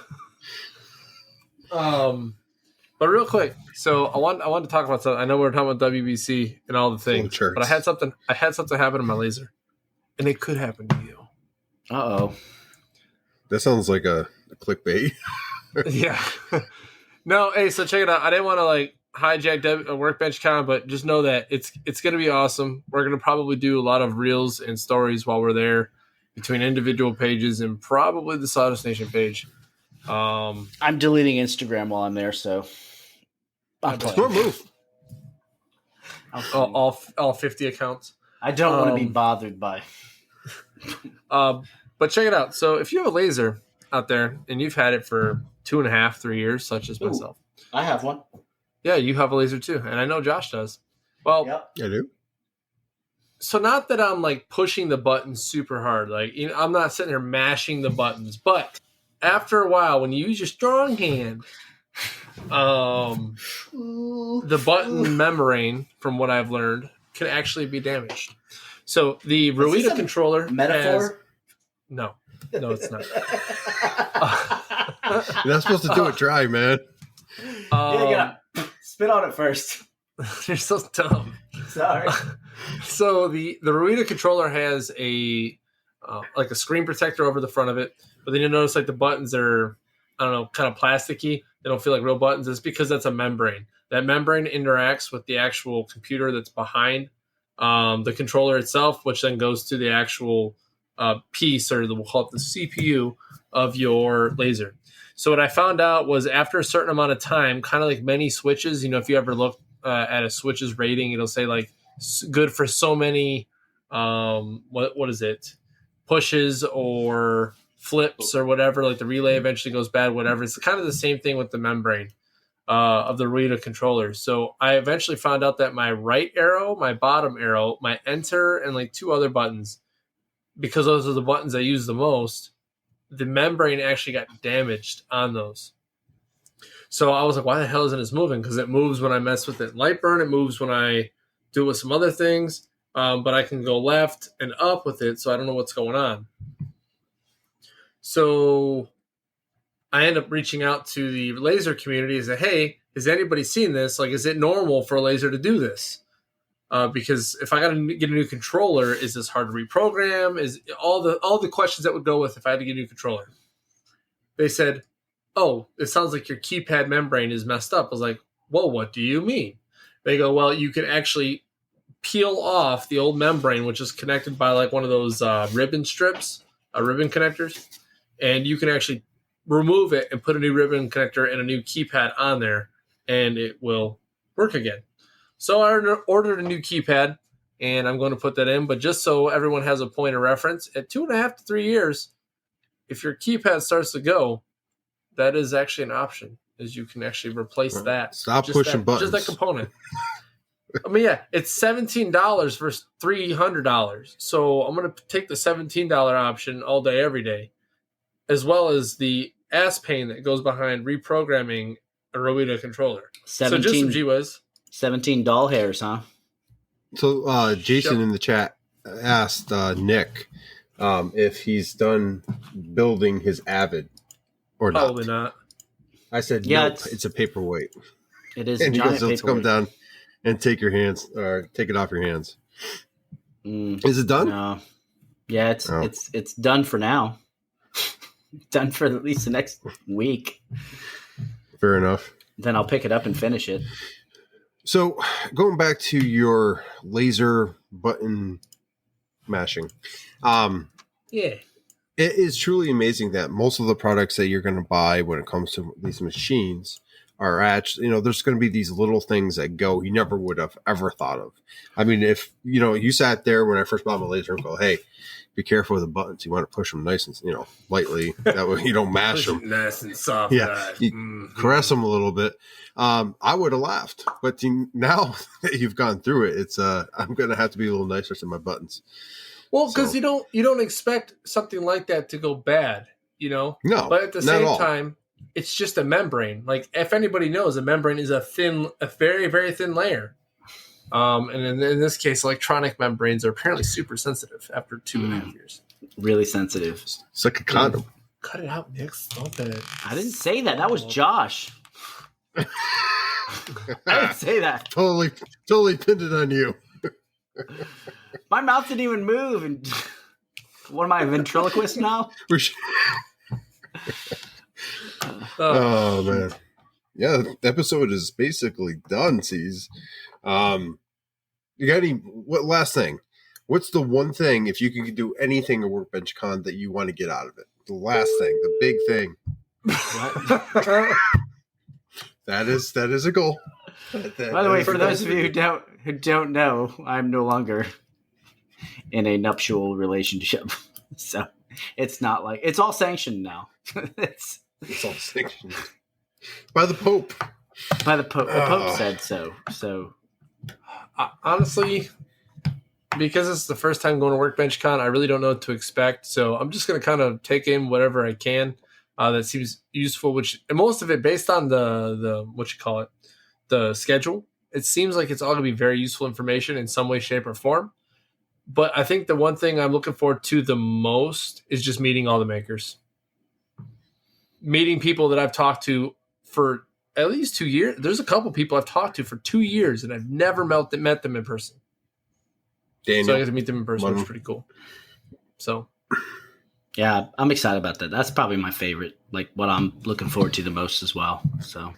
But real quick, so I want to talk about something. I know we're talking about WBC and all the things, but I had something happen in my laser, and it could happen to you. Uh-oh. That sounds like a clickbait. Yeah. No, hey, so check it out. I didn't want to hijack a Workbench Con, but just know that it's going to be awesome. We're going to probably do a lot of reels and stories while we're there between individual pages and probably the Sawdust Nation page. I'm deleting Instagram while I'm there, so Smart move. All 50 accounts. I don't want to be bothered by. But check it out. So if you have a laser out there and you've had it for 2.5, 3 years, such as myself. I have one. Yeah, you have a laser too, and I know Josh does. Well, yep. I do. So not that I'm pushing the buttons super hard, I'm not sitting here mashing the buttons, but after a while, when you use your strong hand, the button membrane, from what I've learned, can actually be damaged. So the Ruida controller metaphor? No, it's not. You're not supposed to do it dry, man. Spit on it first. You're so dumb. Sorry. So the Ruida controller has a screen protector over the front of it, but then you'll notice the buttons are, I don't know, kind of plasticky. They don't feel like real buttons. It's because that's a membrane. That membrane interacts with the actual computer that's behind the controller itself, which then goes to the actual piece, or we'll call it the CPU of your laser. So what I found out was after a certain amount of time, kind of like many switches, if you ever look at a switch's rating, it'll say good for so many, what is it? Pushes or flips or whatever, the relay eventually goes bad, whatever. It's kind of the same thing with the membrane of the Ruida controller. So I eventually found out that my right arrow, my bottom arrow, my enter, and 2 other buttons, because those are the buttons I use the most, the membrane actually got damaged on those. So I was like, why the hell isn't this moving? Because it moves when I mess with it in Lightburn. It moves when I do it with some other things. But I can go left and up with it, so I don't know what's going on. So I end up reaching out to the laser community and say, hey, has anybody seen this? Is it normal for a laser to do this? Because if I got to get a new controller, is this hard to reprogram? Is all the questions that would go with if I had to get a new controller? They said, oh, it sounds like your keypad membrane is messed up. I was like, well, what do you mean? They go, well, you can actually peel off the old membrane, which is connected by one of those ribbon strips, ribbon connectors, and you can actually remove it and put a new ribbon connector and a new keypad on there, and it will work again. So I ordered a new keypad, and I'm going to put that in. But just so everyone has a point of reference, at 2.5 to 3 years, if your keypad starts to go, that is actually an option. is you can actually replace that. Stop pushing buttons. Just that component. I mean, yeah, it's $17 versus $300. So I'm going to take the $17 option all day, every day, as well as the ass pain that goes behind reprogramming a Rowita controller. 17, so just some G-Wiz. 17 doll hairs, huh? So Jason in the chat asked Nick if he's done building his Avid or not. Probably not. I said, yeah, nope, it's a paperweight. It is and a giant he goes, let's come down and take it off your hands. Is it done? No. Yeah, it's done for now. Done for at least the next week. Fair enough. Then I'll pick it up and finish it. So going back to your laser button mashing, yeah, it is truly amazing that most of the products that you're going to buy when it comes to these machines are actually, there's going to be these little things that go you never would have ever thought of. I mean, if you sat there when I first bought my laser and go, hey, be careful with the buttons. You want to push them nice and lightly. That way you don't mash them. Nice and soft. Yeah, you caress them a little bit. I would have laughed, but now that you've gone through it, it's I'm going to have to be a little nicer to my buttons. Well, because you don't expect something like that to go bad, No, but at the same time, it's just a membrane. Like, if anybody knows, a membrane is a very, very thin layer. And in this case, electronic membranes are apparently super sensitive after 2.5 years. Really sensitive. It's like a condom. Cut it out, Nick. Stop it. I didn't say that. That was Josh. I didn't say that. Totally pinned it on you. My mouth didn't even move. And what am I, a ventriloquist now? Oh man, yeah. The episode is basically done. Sees, you got what last thing? What's the one thing, if you can do anything at Workbench Con, that you want to get out of it? The last thing, the big thing. That is a goal. By the way, for those of you who don't know, I'm no longer in a nuptial relationship, so it's not like it's all sanctioned now. It's all sanctioned by the Pope. The Pope said so. So honestly, because it's the first time going to Workbench Con, I really don't know what to expect. So I'm just going to kind of take in whatever I can that seems useful. And most of it based on the schedule. It seems like it's all going to be very useful information in some way, shape, or form. But I think the one thing I'm looking forward to the most is just meeting all the makers. Meeting people that I've talked to for at least 2 years. There's a couple people I've talked to for 2 years, and I've never met them in person. Daniel, so I get to meet them in person, which is pretty cool. So, yeah, I'm excited about that. That's probably my favorite, like what I'm looking forward to the most as well. So,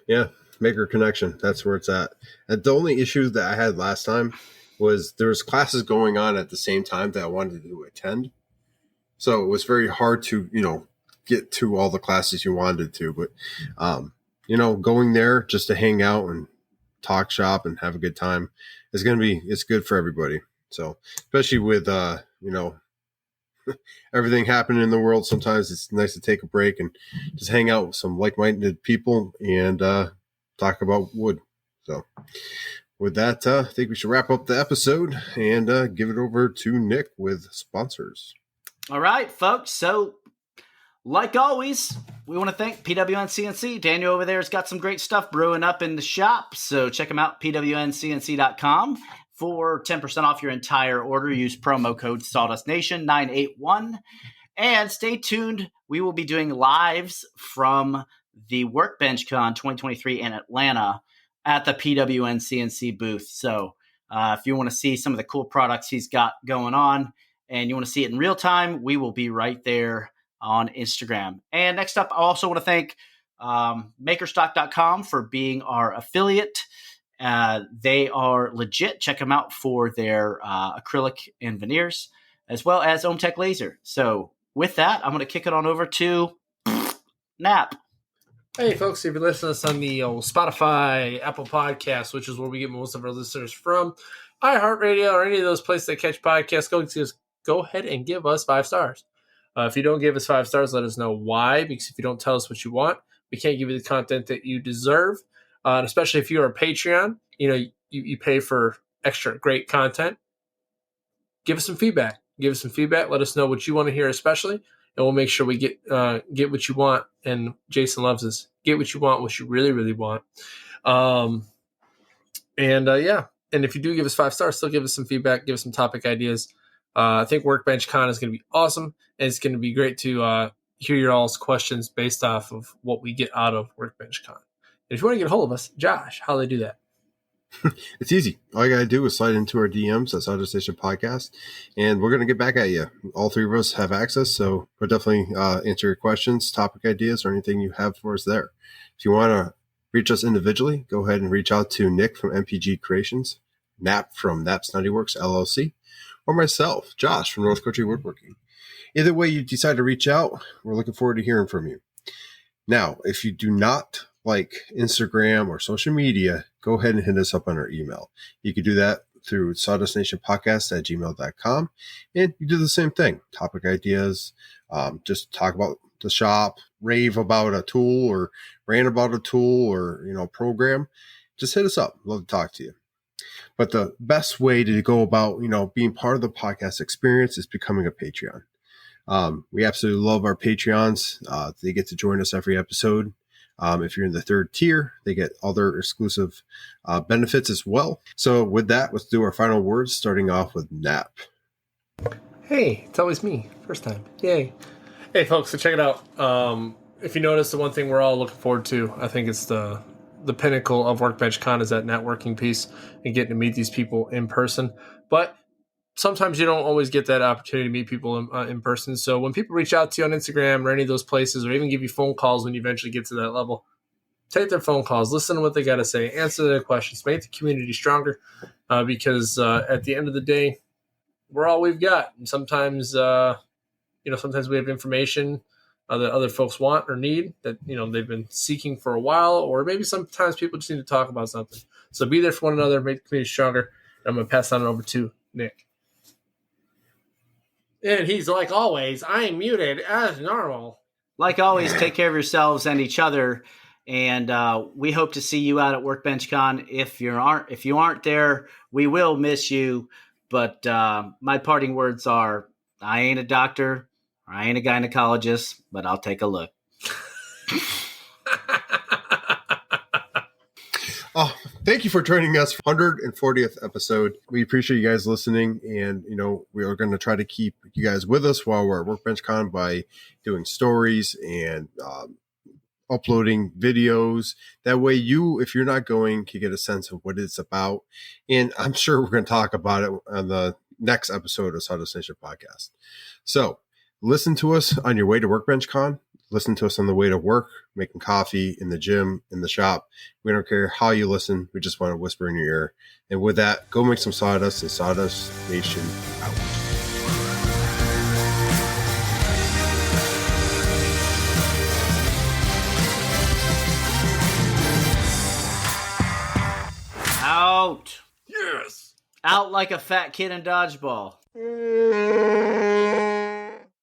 yeah, maker connection. That's where it's at. And the only issue that I had last time was there was classes going on at the same time that I wanted to attend. So it was very hard to, get to all the classes you wanted to. But, going there just to hang out and talk shop and have a good time is it's good for everybody. So especially with, everything happening in the world, sometimes it's nice to take a break and just hang out with some like-minded people and talk about wood. So with that, I think we should wrap up the episode and give it over to Nick with sponsors. All right, folks. So, like always, we want to thank PWN CNC. Daniel over there has got some great stuff brewing up in the shop. So check them out, pwncnc.com. For 10% off your entire order, use promo code SawdustNation981. And stay tuned. We will be doing lives from the Workbench Con 2023 in Atlanta at the PWN CNC booth. So if you want to see some of the cool products he's got going on and you want to see it in real time, we will be right there on Instagram. And next up, I also want to thank Makerstock.com for being our affiliate. They are legit. Check them out for their acrylic and veneers, as well as OMTech Laser. So with that, I'm going to kick it on over to Nap. Hey, folks, if you're listening to us on the Spotify, Apple Podcasts, which is where we get most of our listeners from, iHeartRadio, or any of those places that catch podcasts, go ahead and give us 5 stars. If you don't give us 5 stars, let us know why, because if you don't tell us what you want, We can't give you the content that you deserve, and especially if you're a Patreon. You pay for extra great content. Give us some feedback. Let us know what you want to hear, especially, and we'll make sure we get what you want. And Jason loves this. Get what you want, what you really, really want. And if you do give us 5 stars, still give us some feedback, give us some topic ideas. I think Workbench Con is going to be awesome, and it's going to be great to hear your all's questions based off of what we get out of Workbench Con. And if you want to get a hold of us, Josh, how do they do that? It's easy. All you got to do is slide into our DMs at Sawdust Nation Podcast, and we're going to get back at you. All 3 of us have access, so we'll definitely answer your questions, topic ideas, or anything you have for us there. If you want to reach us individually, go ahead and reach out to Nick from MPG Creations, Nap from Naps Naughty Works LLC, or myself, Josh from North Country Woodworking. Either way you decide to reach out, we're looking forward to hearing from you. Now, if you do not like Instagram or social media, go ahead and hit us up on our email. You can do that through sawdustnationpodcast@gmail.com. And you do the same thing. Topic ideas, just talk about the shop, rave about a tool or rant about a tool or, program. Just hit us up. Love to talk to you. But the best way to go about, being part of the podcast experience is becoming a Patreon. We absolutely love our Patreons. They get to join us every episode. If you're in the 3rd tier, they get other exclusive benefits as well. So with that, let's do our final words, starting off with Nap. Hey, it's always me. First time. Yay. Hey, folks, so check it out. If you notice, the one thing we're all looking forward to, I think it's the pinnacle of Workbench Con is that networking piece and getting to meet these people in person. But sometimes you don't always get that opportunity to meet people in person. So when people reach out to you on Instagram or any of those places, or even give you phone calls when you eventually get to that level, take their phone calls, listen to what they got to say, answer their questions, make the community stronger. Because at the end of the day, we're all we've got. And sometimes, sometimes we have information that other folks want or need that, they've been seeking for a while, or maybe sometimes people just need to talk about something. So be there for one another, make the community stronger. I'm going to pass on over to Nick. And he's like always, I'm muted as normal. Like always, take care of yourselves and each other. And we hope to see you out at Workbench Con. If you aren't there, we will miss you. But my parting words are, I ain't a doctor, I ain't a gynecologist, but I'll take a look. Oh, thank you for joining us. 140th episode. We appreciate you guys listening. And, we are going to try to keep you guys with us while we're at Workbench Con by doing stories and uploading videos. That way if you're not going, can get a sense of what it's about. And I'm sure we're going to talk about it on the next episode of Sawdust Nation Podcast. So listen to us on your way to Workbench Con. Listen to us on the way to work, making coffee, in the gym, in the shop. We don't care how you listen. We just want to whisper in your ear. And with that, go make some sawdust and Sawdust Nation out. Out. Yes. Out like a fat kid in dodgeball.